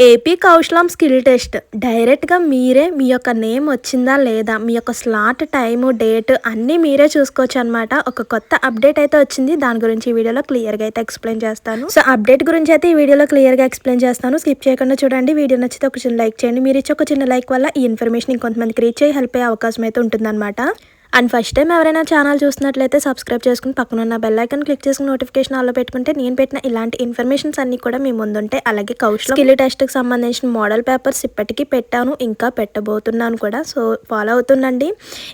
AP కౌశలం skill test డైరెక్ట్‌గా మీరే మీ యొక్క నేమ్ వచ్చిందా లేదా, మీ యొక్క స్లాట్ టైము, డేట్ అన్నీ మీరే చూసుకోవచ్చనమాట. ఒక కొత్త అప్డేట్ అయితే వచ్చింది. దాని గురించి ఈ వీడియోలో క్లియర్‌గా అయితే ఎక్స్‌ప్లెయిన్ చేస్తాను. సో, అప్డేట్ గురించి అయితే ఈ వీడియోలో క్లియర్‌గా ఎక్స్‌ప్లెయిన్ చేస్తాను. స్కిప్ చేయకుండా చూడండి. వీడియో నచ్చితే ఒక చిన్న లైక్ చేయండి. మీరు ఇచ్చే ఒక చిన్న లైక్ వల్ల ఈ ఇన్ఫర్మేషన్ ఇంకొంతమందికి రీచ్ అయ్యి హెల్ప్ అయ్యే అవకాశం అయితే ఉంటుందన్నమాట. అండ్ ఫస్ట్ టైం ఎవరైనా ఛానల్ చూస్తున్నట్లయితే సబ్స్క్రైబ్ చేసుకుని పక్కన ఉన్న బెల్ ఐకాన్ క్లిక్ చేసుకుని నోటిఫికేషన్ ఆల్లో పెట్టుకుంటే నేను పెట్టిన ఇలాంటి ఇన్ఫర్మేషన్స్ అన్ని కూడా మీ ముందుంటాయి. అలాగే కౌశలం స్కిల్ టెస్ట్కి సంబంధించిన మోడల్ పేపర్స్ ఇప్పటికీ పెట్టాను, ఇంకా పెట్టబోతున్నాను కూడా. సో ఫాలో అవుతుండండి.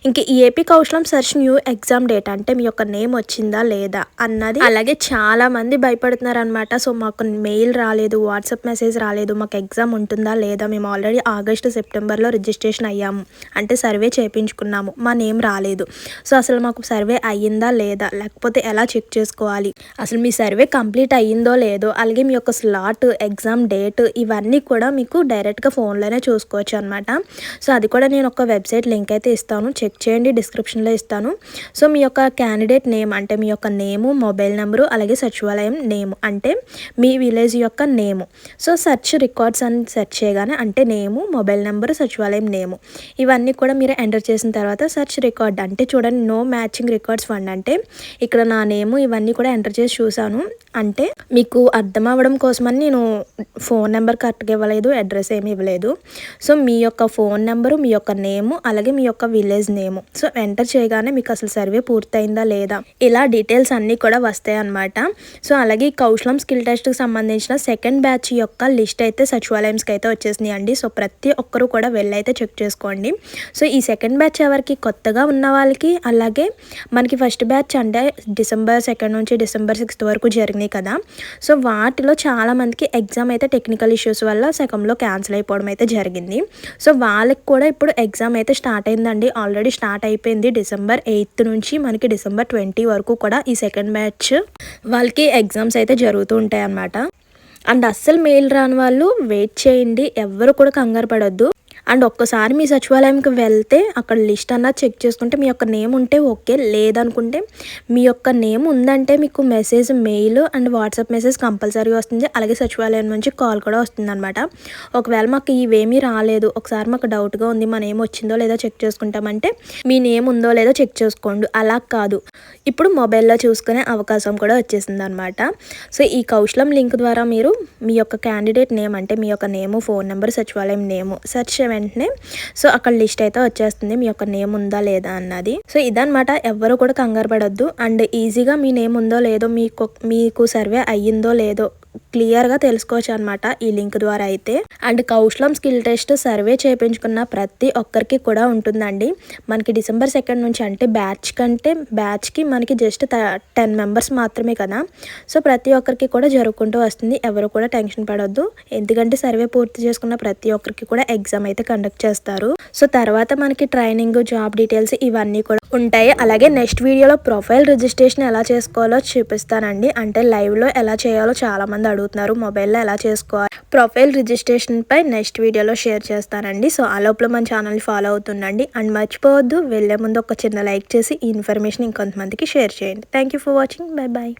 ఇంక ఈ AP Kaushalam search new exam date అంటే మీ యొక్క నేమ్ వచ్చిందా లేదా అన్నది. అలాగే చాలా మంది భయపడుతున్నారు అనమాట. సో మాకు మెయిల్ రాలేదు, వాట్సాప్ మెసేజ్ రాలేదు, మాకు ఎగ్జామ్ ఉంటుందా లేదా, మేము ఆల్రెడీ ఆగస్టు సెప్టెంబర్లో రిజిస్ట్రేషన్ అయ్యాము, అంటే సర్వే చేయించుకున్నాము, మా నేమ్ రాలేదు. సో అసలు మాకు సర్వే అయ్యిందా లేదా, లేకపోతే ఎలా చెక్ చేసుకోవాలి, అసలు మీ సర్వే కంప్లీట్ అయ్యిందో లేదో, అలాగే మీ యొక్క స్లాట్, ఎగ్జామ్ డేట్ ఇవన్నీ కూడా మీకు డైరెక్ట్గా ఫోన్లోనే చూసుకోవచ్చు అనమాట. సో అది కూడా నేను ఒక వెబ్సైట్ లింక్ అయితే ఇస్తాను, చెక్ చేయండి, డిస్క్రిప్షన్లో ఇస్తాను. సో మీ యొక్క క్యాండిడేట్ నేమ్ అంటే మీ యొక్క నేము, మొబైల్ నెంబరు, అలాగే సచివాలయం నేము అంటే మీ విలేజ్ యొక్క నేము. సో సెర్చ్ రికార్డ్స్ అని సెర్చ్ చేయగానే అంటే నేము, మొబైల్ నెంబరు, సచివాలయం నేము ఇవన్నీ కూడా మీరు ఎంటర్ చేసిన తర్వాత సెర్చ్ రికార్డ్ అంటే చూడండి, నో మ్యాచింగ్ రికార్డ్స్ ఫండ్ అంటే ఇక్కడ నా నేము ఇవన్నీ కూడా ఎంటర్ చేసి చూసాను. అంటే మీకు అర్థం అవ్వడం కోసమని నేను ఫోన్ నెంబర్ కరెక్ట్గా ఇవ్వలేదు, అడ్రస్ ఏమి ఇవ్వలేదు. సో మీ యొక్క ఫోన్ నెంబరు, మీ యొక్క నేము, అలాగే మీ యొక్క విలేజ్ నేము సో ఎంటర్ చేయగానే మీకు అసలు సర్వే పూర్తయిందా లేదా ఇలా డీటెయిల్స్ అన్నీ కూడా వస్తాయి అన్నమాట. సో అలాగే కౌశలం స్కిల్ టెస్ట్కి సంబంధించిన సెకండ్ బ్యాచ్ యొక్క లిస్ట్ అయితే సచివాలయంస్కి అయితే వచ్చేసింది అండి. సో ప్రతి ఒక్కరు కూడా వెళ్ళైతే చెక్ చేసుకోండి. సో ఈ సెకండ్ బ్యాచ్ ఎవరికి కొత్తగా ఉన్న వాళ్ళకి, అలాగే మనకి ఫస్ట్ బ్యాచ్ అంటే డిసెంబర్ 2 నుంచి డిసెంబర్ 6 వరకు జరిగినాయి కదా. సో వాటిలో చాలామందికి ఎగ్జామ్ అయితే టెక్నికల్ ఇష్యూస్ వల్ల సగంలో క్యాన్సిల్ అయిపోవడం అయితే జరిగింది. సో వాళ్ళకి కూడా ఇప్పుడు ఎగ్జామ్ అయితే స్టార్ట్ అయిందండి, ఆల్రెడీ స్టార్ట్ అయిపోయింది. డిసెంబర్ 8 నుంచి మనకి డిసెంబర్ 20 వరకు కూడా ఈ సెకండ్ బ్యాచ్ వాళ్ళకి ఎగ్జామ్స్ అయితే జరుగుతూ ఉంటాయి అన్నమాట. అండ్ అస్సలు మెయిల్ రాని వాళ్ళు వెయిట్ చేయండి, ఎవ్వరు కూడా కంగారు పడొద్దు. అండ్ ఒక్కసారి మీ సచివాలయంకి వెళ్తే అక్కడ లిస్ట్ అన్నది చెక్ చేసుకుంటే మీ యొక్క నేమ్ ఉంటే ఓకే, లేదనుకుంటే మీ యొక్క నేమ్ ఉందంటే మీకు message, male and WhatsApp message కంపల్సరీగా వస్తుంది. అలాగే సచివాలయం నుంచి కాల్ కూడా వస్తుంది అనమాట. ఒకవేళ మాకు ఇవేమీ రాలేదు, ఒకసారి మాకు డౌట్గా ఉంది, మా నేమ్ వచ్చిందో లేదో చెక్ చేసుకుంటామంటే మీ నేమ్ ఉందో లేదో చెక్ చేసుకోండి. అలా కాదు, ఇప్పుడు మొబైల్లో చూసుకునే అవకాశం కూడా వచ్చేసింది అనమాట. సో ఈ కౌశలం లింక్ ద్వారా మీరు మీ యొక్క క్యాండిడేట్ నేమ్ అంటే మీ యొక్క నేము, ఫోన్ నెంబర్, సచివాలయం నేము సెర్చ్ వెంటనే సో అక్కడ లిస్ట్ అయితే వచ్చేస్తుంది, మీ యొక్క నేమ్ ఉందా లేదా అన్నది. సో ఇదనమాట, ఎవ్వరు కూడా కంగారు పడొద్దు. అండ్ ఈజీగా మీ నేమ్ ఉందో లేదో, మీకు సర్వే అయ్యిందో లేదో క్లియర్గా తెలుసుకోవచ్చు అనమాట ఈ లింక్ ద్వారా అయితే. అండ్ కౌశలం స్కిల్ టెస్ట్ సర్వే చేయించుకున్న ప్రతి ఒక్కరికి కూడా ఉంటుందండి. మనకి డిసెంబర్ 2 నుంచి అంటే బ్యాచ్కి మనకి జస్ట్ 10 మెంబర్స్ మాత్రమే కదా. సో ప్రతి ఒక్కరికి కూడా జరుగుకుంటూ వస్తుంది, ఎవరు కూడా టెన్షన్ పడొద్దు. ఎందుకంటే సర్వే పూర్తి చేసుకున్న ప్రతి ఒక్కరికి కూడా ఎగ్జామ్ అయితే కండక్ట్ చేస్తారు. సో తర్వాత మనకి ట్రైనింగ్, జాబ్ డీటెయిల్స్ ఇవన్నీ కూడా ఉంటాయి. అలాగే నెక్స్ట్ వీడియోలో ప్రొఫైల్ రిజిస్ట్రేషన్ ఎలా చేసుకోవాలో చూపిస్తానండి. అంటే లైవ్లో ఎలా చేయాలో చాలా మంది అడుగుతున్నారు, మొబైల్లో ఎలా చేసుకోవాలి, ప్రొఫైల్ రిజిస్ట్రేషన్ పై నెక్స్ట్ వీడియోలో షేర్ చేస్తానండి. సో ఆ లోపల మన ఛానల్ ఫాలో అవుతుండండి. అండ్ మర్చిపోవద్దు, వెళ్ళే ముందు ఒక చిన్న లైక్ చేసి ఈ ఇన్ఫర్మేషన్ ఇంకొంతమందికి షేర్ చేయండి. Thank you for watching. Bye bye.